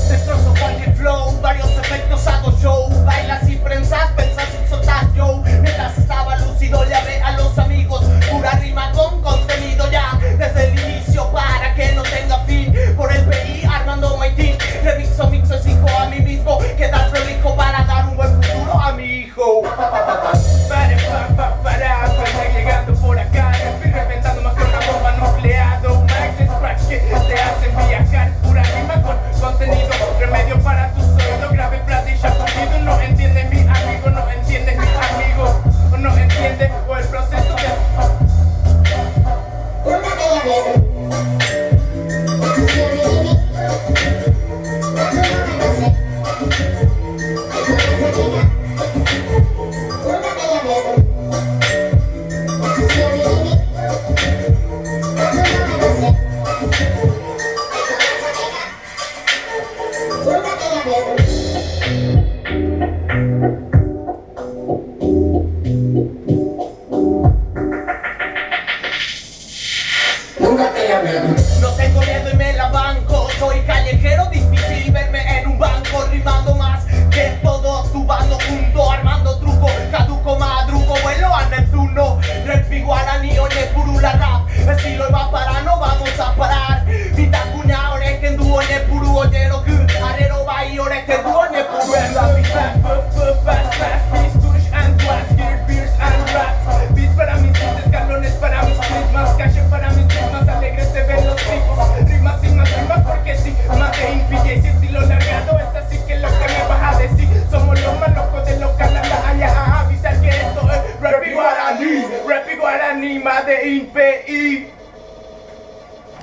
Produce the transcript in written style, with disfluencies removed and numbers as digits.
Destrozo cualquier flow, varios efectos hago show. Bailas y prensas, pensas y soltas yo. Mientras estaba lúcido le hablé a los amigos. Pura rima con contenido ya desde el inicio para que no tenga fin. Por el PI armando my team. Remixo, mixo, exijo a mí mismo quedar prolijo para dar un buen futuro a mi hijo. Para, llegando por acá, estoy reventando más que una bomba nuclear. Max Scratch que te hacen viajar. Pura rima con contenido, remedio para tu oídos. Grave plata y ya fundido. No entiendes mi amigo, no entiendes mi amigo. No entiendes o el proceso de... No tengo miedo y me la banco. Soy callejero, difícil verme en un banco. Rimando más que todo tu bando junto. Armando truco, caduco, madrugo. Vuelo a Neptuno. Repi guaraní, oye, purula rap. Estilo va para, no vamos a parar. Vita cuña, orejen du, oye, puru, oye, lo que arero va y orejen du, oye, puru. Fast, beats, push and blast. Gear, beers and raps. Beats para mis beats, escalones para mis clips. Más calle para mis clips, más alegres se ven los tipos. Rimas y más rimas porque sí, más de impilla y si estilo largado es así que lo que me vas a decir. Somos los más locos de los canales allá a avisar que esto es Rap y Guaraní, más de IPI.